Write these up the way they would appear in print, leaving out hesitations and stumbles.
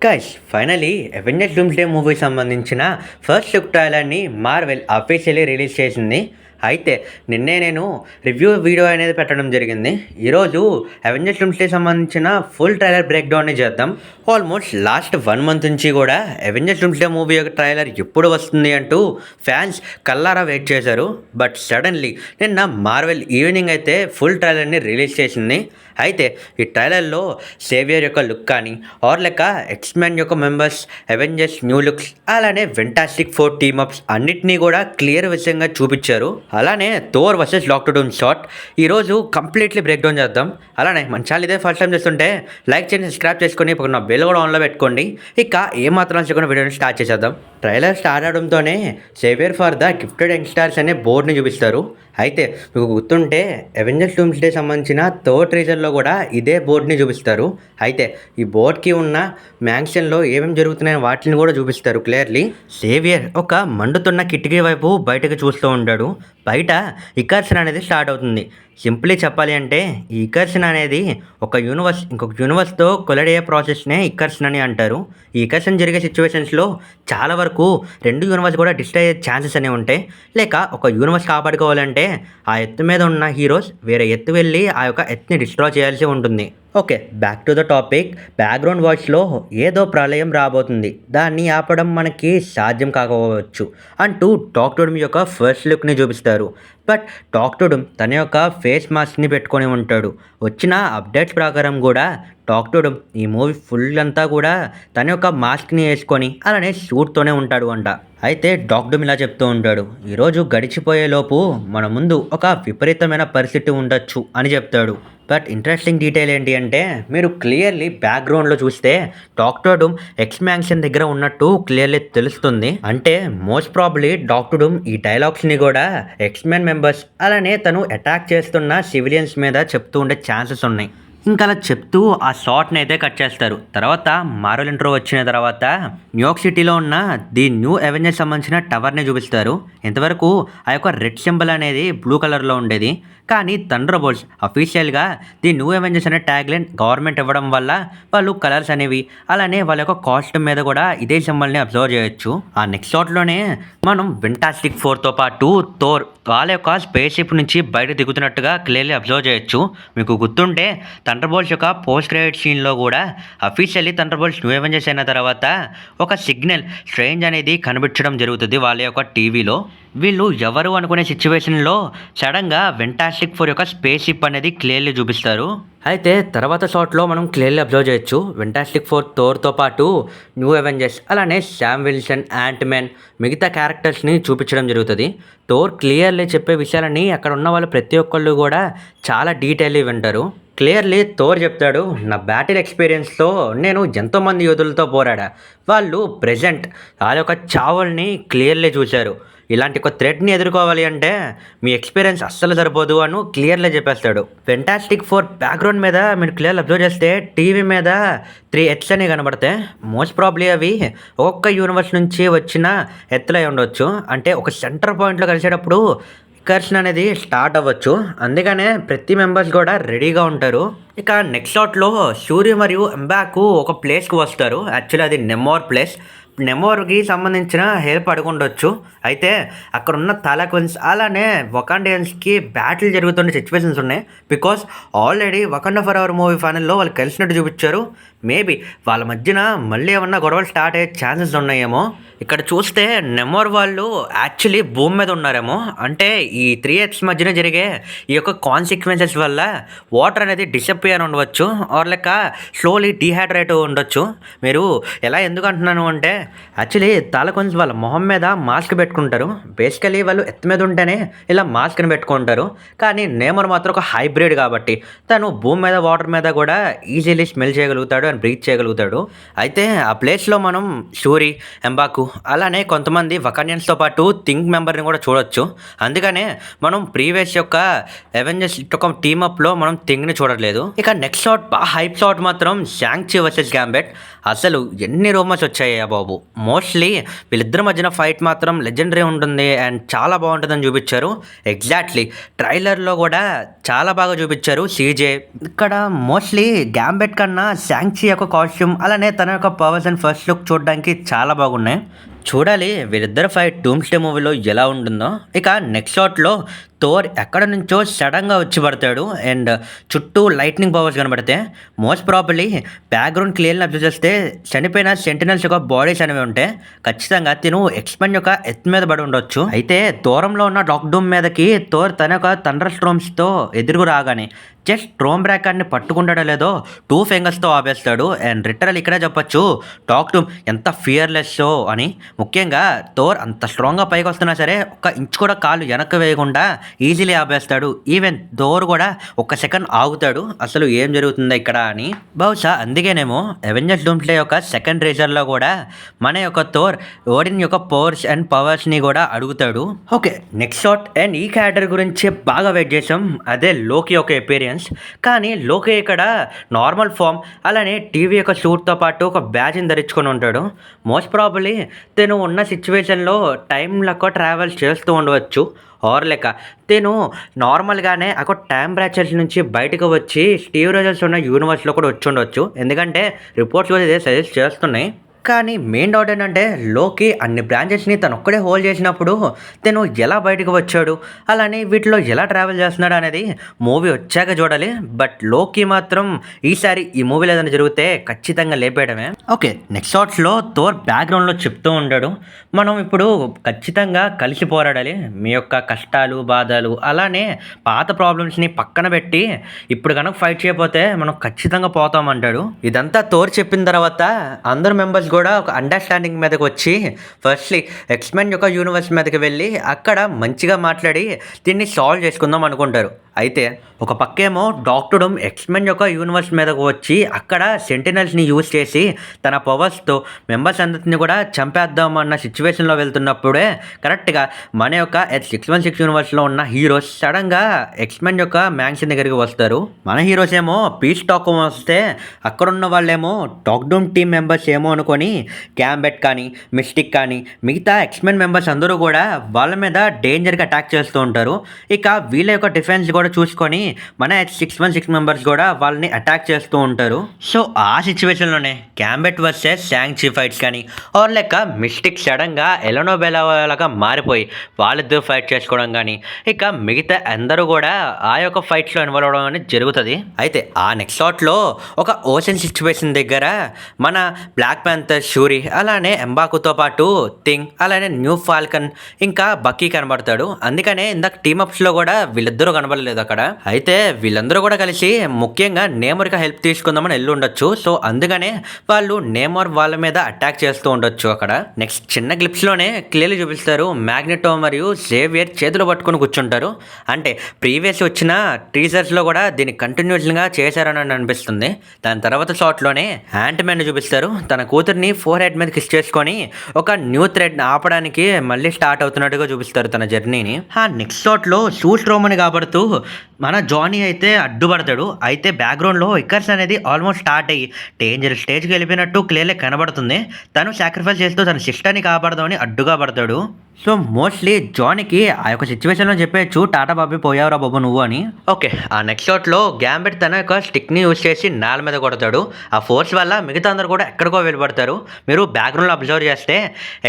Guys finally Avengers Doomsday movie సంబంధించిన first look ట్రైలర్ని Marvel officially release చేసింది. అయితే నిన్నే నేను రివ్యూ వీడియో అనేది పెట్టడం జరిగింది. ఈరోజు అవెంజర్స్ డూమ్స్డే సంబంధించిన ఫుల్ ట్రైలర్ బ్రేక్ డౌన్ని చేద్దాం. ఆల్మోస్ట్ లాస్ట్ 1 మంత్ నుంచి కూడా అవెంజర్స్ డూమ్స్డే మూవీ యొక్క ట్రైలర్ ఎప్పుడు వస్తుంది అంటూ ఫ్యాన్స్ కల్లారా వెయిట్ చేశారు. బట్ సడన్లీ నిన్న మార్వెల్ ఈవినింగ్ అయితే ఫుల్ ట్రైలర్ని రిలీజ్ చేసింది. అయితే ఈ ట్రైలర్లో సేవియర్ యొక్క లుక్ కానీ ఆర్ లెక్క ఎక్స్మెన్ యొక్క మెంబర్స్, అవెంజర్స్ న్యూ లుక్స్, అలానే ఫెంటాస్టిక్ ఫోర్ టీమప్స్ అన్నిటినీ కూడా క్లియర్ విషయంగా చూపించారు. అలానే Thor versus doctor Doom shot ఈరోజు కంప్లీట్లీ బ్రేక్ డౌన్ చేద్దాం. అలానే మన ఛానల్ ఇదే ఫస్ట్ టైం చేస్తుంటే లైక్ చేయండి, సబ్స్క్రైబ్ చేసుకొని ఇప్పుడు నా బెల్ కూడా ఆన్లో పెట్టుకోండి. ఇక ఏమాత్రం చేయకుండా వీడియోని స్టార్ట్ చేసేద్దాం. ట్రైలర్ స్టార్ట్ అవడంతోనే saviour for the gifted youngsters అనే బోర్డుని చూపిస్తారు. అయితే మీకు గుర్తుంటే అవెంజర్స్ డూమ్స్డే సంబంధించిన థర్డ్ రీజన్లో కూడా ఇదే బోర్డుని చూపిస్తారు. అయితే ఈ బోర్డ్కి ఉన్న మ్యాన్షన్లో ఏమేమి జరుగుతున్నాయో వాటిని కూడా చూపిస్తారు క్లియర్లీ. సేవియర్ ఒక మండుతున్న కిటికీ వైపు బయటకు చూస్తూ ఉంటాడు. బయట ఇకర్సన్ అనేది స్టార్ట్ అవుతుంది. సింప్లీ చెప్పాలి అంటే ఈ ఇకర్సన్ అనేది ఒక యూనివర్స్ ఇంకొక యూనివర్స్తో కొలైడ్ అయ్యే ప్రాసెస్నే ఇకర్సన్ అని అంటారు. ఈ ఇకర్సన్ జరిగే సిచ్యువేషన్స్లో చాలా వరకు 2 యూనివర్స్ కూడా డిస్ట్రాయ్ అయ్యే ఛాన్సెస్ అనేవి ఉంటాయి. లేక ఒక యూనివర్స్ కాపాడుకోవాలంటే ఆ ఎత్తు మీద ఉన్న హీరోస్ వేరే ఎత్తు వెళ్ళి ఆ యొక్క ఎత్తుని డిస్ట్రాయ్ చేయాల్సి ఉంటుంది. Okay, back to the topic. Background వాయిస్లో ఏదో ప్రళయం రాబోతుంది, దాన్ని ఆపడం మనకి సాధ్యం కాకపోవచ్చు అంటూ డాక్టర్ డూమ్ యొక్క ఫస్ట్ లుక్ని చూపిస్తారు. బట్ డాక్టర్ డూమ్ తన యొక్క ఫేస్ మాస్క్ని పెట్టుకొని ఉంటాడు. వచ్చిన అప్డేట్స్ ప్రకారం కూడా డాక్టర్ డూమ్ ఈ మూవీ ఫుల్ అంతా కూడా తన యొక్క మాస్క్ని వేసుకొని అలానే సూట్తోనే ఉంటాడు అంట. అయితే డాక్టర్ డూమ్ ఇలా చెప్తూ ఉంటాడు, ఈరోజు గడిచిపోయేలోపు మన ముందు ఒక విపరీతమైన పరిస్థితి ఉండొచ్చు అని చెప్తాడు. బట్ ఇంట్రెస్టింగ్ డీటెయిల్ ఏంటి అంటే మీరు క్లియర్లీ బ్యాక్గ్రౌండ్లో చూస్తే డాక్టర్ డూమ్ ఎక్స్ మ్యాన్షన్ దగ్గర ఉన్నట్టు క్లియర్లీ తెలుస్తుంది. అంటే మోస్ట్ ప్రాబ్లీ డాక్టర్ డూమ్ ఈ డైలాగ్స్ని కూడా ఎక్స్మెన్ మెంబర్స్ అలానే తను అటాక్ చేస్తున్న సివిలియన్స్ మీద చెప్తూ ఉండే ఛాన్సెస్ ఉన్నాయి. ఇంకా అలా చెప్తూ ఆ షాట్ని అయితే కట్ చేస్తారు. తర్వాత మార్వెల్ ఇంట్రో వచ్చిన తర్వాత న్యూయార్క్ సిటీలో ఉన్న ది న్యూ అవెంజర్స్ సంబంధించిన టవర్ని చూపిస్తారు. ఇంతవరకు ఆ యొక్క రెడ్ సింబల్ అనేది బ్లూ కలర్లో ఉండేది. కానీ థండర్ బోల్ట్స్ అఫీషియల్గా ది న్యూ అవెంజర్స్ అనే ట్యాగ్ లైన్ గవర్నమెంట్ ఇవ్వడం వల్ల వాళ్ళు కలర్స్ అనేవి అలానే వాళ్ళ యొక్క కాస్ట్యూమ్ మీద కూడా ఇదే సింబల్ని అబ్జర్వ్ చేయొచ్చు. ఆ నెక్స్ట్ షాట్లోనే మనం ఫెంటాస్టిక్ ఫోర్తో పాటు థోర్ వాళ్ళ యొక్క స్పేస్ షిప్ నుంచి బయట దిగుతున్నట్టుగా క్లియర్లీ అబ్జర్వ్ చేయొచ్చు. మీకు గుర్తుంటే థండర్ బోల్ట్స్ యొక్క పోస్ట్ క్రెడిట్ సీన్లో కూడా officially thunder bolts new Avengers అయిన తర్వాత ఒక సిగ్నల్ స్ట్రేంజ్ అనేది కనిపించడం జరుగుతుంది వాళ్ళ యొక్క టీవీలో. వీళ్ళు ఎవరు అనుకునే సిచ్యువేషన్లో సడన్గా ఫెంటాస్టిక్ ఫోర్ యొక్క స్పేస్ షిప్ అనేది క్లియర్లీ చూపిస్తారు. అయితే తర్వాత షాట్లో మనం క్లియర్లీ అబ్జర్వ్ చేయొచ్చు ఫెంటాస్టిక్ ఫోర్ థోర్తో పాటు న్యూ అవెంజర్స్ అలానే శామ్ విల్సన్, యాంట్ మ్యాన్ మిగతా క్యారెక్టర్స్ని చూపించడం జరుగుతుంది. థోర్ క్లియర్లీ చెప్పే విషయాలని అక్కడ ఉన్న వాళ్ళు ప్రతి ఒక్కళ్ళు కూడా చాలా డీటెయిల్లీ వింటారు. క్లియర్లీ థోర్ చెప్తాడు, నా బ్యాటిల్ ఎక్స్పీరియన్స్తో నేను ఎంతోమంది యోధులతో పోరాడా, వాళ్ళు ప్రెజెంట్ వాళ్ళ యొక్క చావుల్ని క్లియర్లీ చూశారు. ఇలాంటి ఒక థ్రెట్ని ఎదుర్కోవాలి అంటే మీ ఎక్స్పీరియన్స్ అస్సలు సరిపోదు అని క్లియర్లీ చెప్పేస్తాడు. ఫెంటాస్టిక్ ఫోర్ బ్యాక్గ్రౌండ్ మీద మీరు క్లియర్లీ అబ్జర్వ్ చేస్తే టీవీ మీద 3 ఎత్స్ అనేవి కనబడతాయి. మోస్ట్ ప్రాబ్లీ అవి ఒక్కొక్క యూనివర్స్ నుంచి వచ్చిన ఎత్తులై ఉండొచ్చు. అంటే ఒక సెంటర్ పాయింట్లో కలిసేటప్పుడు కర్షన్ అనేది స్టార్ట్ అవ్వచ్చు. అందుకనే ప్రతి మెంబర్స్ కూడా రెడీగా ఉంటారు. ఇక నెక్స్ట్ షాట్లో సూర్య మరియు ఎంబాకు ఒక ప్లేస్కి వస్తారు. యాక్చువల్లీ అది నెమోర్ ప్లేస్. నెమోర్కి సంబంధించిన హెల్ప్ అడుగుండొచ్చు. అయితే అక్కడ ఉన్న థాలాక్విన్స్ అలానే వకాండియన్స్కి బ్యాటిల్ జరుగుతున్న సిచ్యువేషన్స్ ఉన్నాయి. Because already వకాండా for ever movie ఫైనల్లో వాళ్ళు కలిసినట్టు చూపించారు. మేబీ వాళ్ళ మధ్యన మళ్ళీ ఏమన్నా గొడవలు స్టార్ట్ అయ్యే ఛాన్సెస్ ఉన్నాయేమో. ఇక్కడ చూస్తే నెమోర్ వాళ్ళు యాక్చువల్లీ భూమి మీద ఉన్నారేమో. అంటే ఈ 3 ఎర్త్స్ మధ్యన జరిగే ఈ యొక్క కాన్సిక్వెన్సెస్ వల్ల వాటర్ అనేది డిసప్పియర్ ఉండవచ్చు ఆర్ లెక్క స్లోలీ డీహైడ్రేట్ ఉండొచ్చు. మీరు ఎలా ఎందుకు అంటున్నాను అంటే యాక్చువల్లీ తాలకొన్స్ వాళ్ళ మొహం మీద మాస్క్ పెట్టుకుంటారు. బేసికలీ వాళ్ళు ఎత్తు మీద ఉంటేనే ఇలా మాస్క్ని పెట్టుకుంటారు. కానీ నేమర్ మాత్రం ఒక హైబ్రిడ్ కాబట్టి తను భూమి మీద వాటర్ మీద కూడా ఈజీలీ స్మెల్ చేయగలుగుతాడు అండ్ బ్రీత్ చేయగలుగుతాడు. అయితే ఆ ప్లేస్లో మనం షూరి, ఎంబాకు అలానే కొంతమంది వకానియన్స్తో పాటు థింగ్ మెంబర్ని కూడా చూడొచ్చు. అందుకనే మనం ప్రీవియస్ యొక్క అవెంజర్స్ ఒక టీమప్లో మనం థింగ్ని చూడట్లేదు. ఇక నెక్స్ట్ షాట్ బాగా హైప్ షాట్ మాత్రం షాంగ్-చి వర్సెస్ గ్యాంబెట్. అసలు ఎన్ని రూమర్స్ వచ్చాయా బాబు. మోస్ట్లీ వీళ్ళిద్దరి మధ్యన ఫైట్ మాత్రం లెజెండరీ ఉంటుంది అండ్ చాలా బాగుంటుందని చూపించారు. ఎగ్జాక్ట్లీ ట్రైలర్లో కూడా చాలా బాగా చూపించారు. సీజే ఇక్కడ మోస్ట్లీ గ్యాంబెట్ కన్నా షాంగ్-చి స్పైసీ యొక్క కాస్ట్యూమ్ అలానే తన యొక్క పవర్స్ అండ్ ఫస్ట్ లుక్ చూడడానికి చాలా బాగున్నాయి. చూడాలి వీళ్ళిద్దరు ఫైట్ డూమ్స్డే మూవీలో ఎలా ఉంటుందో. ఇక నెక్స్ట్ షాట్లో థోర్ ఎక్కడ నుంచో సడన్గా వచ్చి పడతాడు అండ్ చుట్టూ లైట్నింగ్ పవర్స్ కనబడితే మోస్ట్ ప్రాబబ్లీ బ్యాక్గ్రౌండ్ క్లియర్ని అబ్జర్వ్ చేస్తే చనిపోయిన సెంటినల్స్ యొక్క బాడీస్ అనేవి ఉంటే ఖచ్చితంగా తిను ఎక్స్పెండ్ యొక్క ఎత్ మీద పడి ఉండొచ్చు. అయితే దూరంలో ఉన్న డాక్ డూమ్ మీదకి థోర్ తన యొక్క థండర్ స్ట్రోమ్స్తో ఎదురు రాగానే జస్ట్ స్ట్రోమ్ బ్రేకర్ని పట్టుకుంటాడో లేదో 2 ఫింగర్స్తో ఆపేస్తాడు. అండ్ లిటరల్ ఇక్కడే చెప్పొచ్చు డాక్ డూమ్ ఎంత ఫియర్లెస్ అని. ముఖ్యంగా థోర్ అంత స్ట్రాంగ్గా పైకి వస్తున్నా సరే ఒక్క ఇంచు కూడా కాలు వెనక్కి వేయకుండా ఈజీలీ ఆపేస్తాడు. ఈవెన్ థోర్ కూడా ఒక్క సెకండ్ ఆగుతాడు అసలు ఏం జరుగుతుందో ఇక్కడ అని. బహుశా అందుకేనేమో అవెంజర్స్ డూమ్స్డే యొక్క సెకండ్ టీజర్లో కూడా మన యొక్క థోర్ ఓడిన్ యొక్క పవర్స్ అండ్ పవర్స్ని కూడా అడుగుతాడు. ఓకే నెక్స్ట్ షాట్ అండ్ ఈ క్యారెక్టర్ గురించి బాగా వెయిట్ చేసాం. అదే లోకి యొక్క ఎపీరియన్స్. కానీ లోకి ఇక్కడ నార్మల్ ఫామ్ అలానే టీవీ యొక్క సూట్తో పాటు ఒక బ్యాజ్ని ధరించుకొని ఉంటాడు. మోస్ట్ ప్రాబబ్లీ తను ఉన్న సిచ్యువేషన్లో టైంలో ట్రావెల్ చేస్తూ ఉండవచ్చు. ఆర్ లెక్క తను నార్మల్గానే అక్కడ టెంపరేచర్స్ నుంచి బయటకు వచ్చి స్టీవ్ రోజర్స్ ఉన్న యూనివర్స్లో కూడా వచ్చి ఉండవచ్చు. ఎందుకంటే రిపోర్ట్స్ కూడా ఇదే సజెస్ట్ చేస్తున్నాయి. కానీ మెయిన్ డౌట్ ఏంటంటే లోకి అన్ని బ్రాంచెస్ని తను ఒక్కడే హోల్డ్ చేసినప్పుడు తను ఎలా బయటకు వచ్చాడు అలానే వీటిలో ఎలా ట్రావెల్ చేస్తున్నాడు అనేది మూవీ వచ్చాక చూడాలి. బట్ లోకి మాత్రం ఈసారి ఈ మూవీలో ఏదైనా జరిగితే ఖచ్చితంగా లేపేయడమే. ఓకే నెక్స్ట్ షాట్స్లో థోర్ బ్యాక్గ్రౌండ్లో చెప్తూ ఉంటాడు మనం ఇప్పుడు ఖచ్చితంగా కలిసి పోరాడాలి. మీ యొక్క కష్టాలు బాధలు అలానే పాత ప్రాబ్లమ్స్ని పక్కన పెట్టి ఇప్పుడు కనుక ఫైట్ చేయకపోతే మనం ఖచ్చితంగా పోతామంటాడు. ఇదంతా థోర్ చెప్పిన తర్వాత అందరు మెంబర్స్ కూడా ఒక అండర్స్టాండింగ్ మీదకి వచ్చి ఫస్ట్లీ ఎక్స్మెన్ యొక్క యూనివర్స్ మీదకి వెళ్ళి అక్కడ మంచిగా మాట్లాడి దీన్ని సాల్వ్ చేసుకుందాం అనుకుంటారు. అయితే ఒక పక్కేమో డాక్టర్ డూమ్ ఎక్స్మెన్ యొక్క యూనివర్స్ మీదకు వచ్చి అక్కడ సెంటినల్స్ని యూజ్ చేసి తన పవర్స్తో మెంబర్స్ అందరిని కూడా చంపేద్దాం అన్న సిచ్యువేషన్లో వెళ్తున్నప్పుడే కరెక్ట్గా మన యొక్క X-16 యూనివర్స్లో ఉన్న హీరోస్ సడన్గా ఎక్స్మెన్ యొక్క మ్యాన్షన్ దగ్గరికి వస్తారు. మన హీరోస్ ఏమో పీస్ టాక్ వస్తే అక్కడున్న వాళ్ళేమో డాక్ డూమ్ టీమ్ మెంబర్స్ ఏమో అనుకొని గ్యాంబెట్ కానీ మిస్టిక్ కానీ మిగతా ఎక్స్మెన్ మెంబర్స్ అందరూ కూడా వాళ్ళ మీద డేంజర్గా అటాక్ చేస్తూ ఉంటారు. ఇక వీళ్ళ యొక్క డిఫెన్స్ కూడా చూసుకొని మన X-16 మెంబర్స్ కూడా వాళ్ళని అటాక్ చేస్తూ ఉంటారు. సో ఆ సిచ్యువేషన్లోనే గ్యాంబెట్ వర్సెస్ శాంగ్-చి ఫైట్స్ కానీ ఆర్ లెక్క మిస్టిక్ సడన్గా ఎలనో బెలాగా మారిపోయి వాళ్ళిద్దరూ ఫైట్ చేసుకోవడం కానీ ఇక మిగతా అందరూ కూడా ఆ యొక్క ఫైట్స్లో ఇన్వాల్వ్ అవడం అనేది జరుగుతుంది. అయితే ఆ నెక్స్ట్ షాట్లో ఒక ఓషన్ సిచ్యువేషన్ దగ్గర మన బ్లాక్ ప్యాంథర్ షూరీ అలానే ఎంబాకుతో పాటు థింగ్ అలానే న్యూ ఫాల్కన్ ఇంకా బక్కీ కనబడతాడు. అందుకనే ఇందాక టీమప్స్లో కూడా వీళ్ళిద్దరూ కనబడలేదు అక్కడ. అయితే వీళ్ళందరూ కూడా కలిసి ముఖ్యంగా నేమర్కి హెల్ప్ తీసుకుందామని వెళ్ళి ఉండొచ్చు. సో అందుకనే వాళ్ళు నేమర్ వాళ్ళ మీద అటాక్ చేస్తూ ఉండొచ్చు అక్కడ. నెక్స్ట్ చిన్న క్లిప్స్లోనే క్లియర్లీ చూపిస్తారు మ్యాగ్నెటో మరియు జేవియర్ చేతులు పట్టుకొని కూర్చుంటారు. అంటే ప్రీవియస్ వచ్చిన టీజర్స్లో కూడా దీన్ని కంటిన్యూస్గా చేశారని అనిపిస్తుంది. దాని తర్వాత షాట్లోనే యాంట్‌మ్యాన్ చూపిస్తారు తన కూతుర్ని ఫోర్ హెడ్ మీద కిస్ చేసుకొని ఒక న్యూ థ్రెడ్ ఆపడానికి మళ్ళీ స్టార్ట్ అవుతున్నట్టుగా చూపిస్తారు తన జర్నీని. ఆ నెక్స్ట్ షాట్లో సూట్ రోమని కాబడుతూ మన జానీ అయితే అడ్డుపడతాడు. అయితే బ్యాక్గ్రౌండ్లో ఇక్కర్స్ అనేది ఆల్మోస్ట్ స్టార్ట్ అయ్యి డేంజర్ స్టేజ్కి వెళ్ళిపోయినట్టు క్లియర్లీ కనబడుతుంది. తను సాక్రిఫైస్ చేస్తూ తన సిస్టర్ని కాపాడదామని అడ్డుగా పడతాడు. సో మోస్ట్లీ జానీకి ఆ యొక్క సిచ్యువేషన్లో చెప్పేయచ్చు టాటా బాబీ పోయావురా బాబు నువ్వు అని. ఓకే ఆ నెక్స్ట్ షాట్లో గ్యాంబెట్ తన యొక్క స్టిక్ని యూజ్ చేసి నేల మీద కొడతాడు. ఆ ఫోర్స్ వల్ల మిగతా అందరూ కూడా ఎక్కడికో వెళ్ళిపడతారు. మీరు బ్యాక్గ్రౌండ్లో అబ్జర్వ్ చేస్తే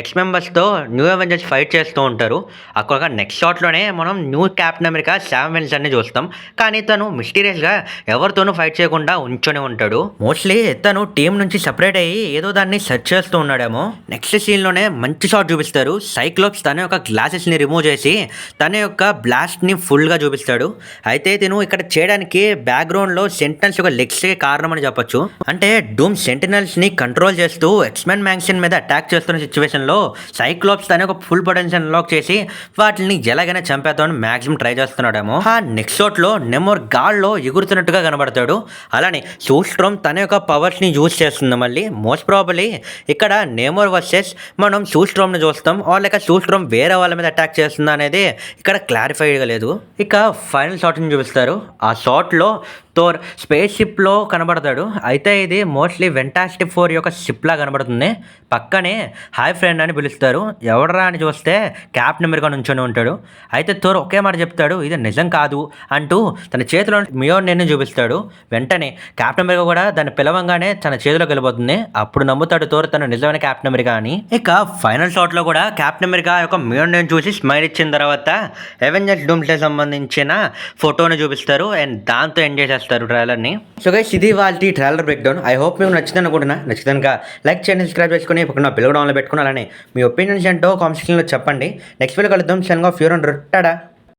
ఎక్స్ మెంబర్స్తో న్యూ అవెంజర్స్ ఫైట్ చేస్తూ ఉంటారు. అక్కడ నెక్స్ట్ షాట్లోనే మనం న్యూ క్యాప్టెన్ అమెరికా శామ్ విల్సన్ని చూస్తాం. కానీ తను మిస్టీరియస్గా ఎవరితోనూ ఫైట్ చేయకుండా ఉంచొని ఉంటాడు. మోస్ట్లీ తను టీం నుంచి సపరేట్ అయ్యి ఏదో దాన్ని సెర్చ్ చేస్తూ ఉన్నాడేమో. నెక్స్ట్ సీన్లోనే మంచి షాట్ చూపిస్తారు. సైక్లోప్స్ తన యొక్క గ్లాసెస్ని రిమూవ్ చేసి తన యొక్క బ్లాస్ట్ని ఫుల్గా చూపిస్తాడు. అయితే తిను ఇక్కడ చేయడానికి బ్యాక్గ్రౌండ్లో సెంటినల్స్ యొక్క లెగ్స్కి కారణం అని చెప్పొచ్చు. అంటే డూమ్ సెంటినల్స్ని కంట్రోల్ చేస్తూ ఎక్స్మెన్ మ్యాన్షన్ మీద అటాక్ చేస్తున్న సిచ్యువేషన్లో సైక్లోప్స్ తన యొక్క ఫుల్ పొటెన్షియల్ అన్లాక్ చేసి వాటిని ఎలాగైనా చంపేద్దామని మ్యాక్సిమం ట్రై చేస్తున్నాడేమో. ఆ నెక్స్ట్ షాట్లో నెమోర్ గాల్లో ఎగురుతున్నట్టుగా కనబడతాడు. అలానే సూస్ట్రోమ్ తన యొక్క పవర్స్ని యూజ్ చేస్తుంది. మళ్ళీ మోస్ట్ ప్రాబబ్లీ ఇక్కడ నెమోర్ వర్సెస్ మనం సూస్ట్రోమ్ని చూస్తాం. లేక సూస్ట్రోమ్ వేరే వాళ్ళ మీద అటాక్ చేస్తుందా అనేది ఇక్కడ క్లారిఫైడ్గా లేదు. ఇక ఫైనల్ షాట్ని చూపిస్తారు. ఆ షాట్లో థోర్ స్పేస్ షిప్లో కనబడతాడు. అయితే ఇది మోస్ట్లీ వెంటాస్టిక్ 4 యొక్క షిప్లా కనబడుతుంది. పక్కనే హాయ్ ఫ్రెండ్ అని పిలుస్తారు. ఎవడరా అని చూస్తే క్యాప్టెన్ అమెరికా నుంచొని ఉంటాడు. అయితే థోర్ ఒకే మాట చెప్తాడు, ఇది నిజం కాదు అంటూ తన చేతిలో మియోర్ని చూపిస్తాడు. వెంటనే క్యాప్టెన్ అమెరికా కూడా దాన్ని పిలవంగానే తన చేతిలోకి వెళ్ళిపోతుంది. అప్పుడు నమ్ముతాడు థోర్ తను నిజమైన క్యాప్టెన్ అమెరికా అని. ఇక ఫైనల్ షాట్లో కూడా క్యాప్టెన్ అమెరికా యొక్క మియోర్ని చూసి స్మైల్ ఇచ్చిన తర్వాత అవెంజర్స్ డూమ్స్డే సంబంధించిన ఫోటోని చూపిస్తారు అండ్ దాంతో ఎంజాయ్ చేస్తారు ట్రైలర్ని. సో గైస్, ఇది వాళ్ళ trailer break down. I hope మీకు నచ్చిందని అనుకుంటున్నా. నచ్చితే లైక్ చేయండి, సబ్స్క్రైబ్ చేసుకుని పక్కన బెల్ డౌన్లో పెట్టుకుని అలానే మీ ఒపీనియన్స్ ఏంటో కామెంట్ సెక్షన్లో చెప్పండి. నెక్స్ట్ వీడియో కలుద్దాం. సెలెంగ్ ఆఫ్ యూర్ అండ్ రొట్టాడా.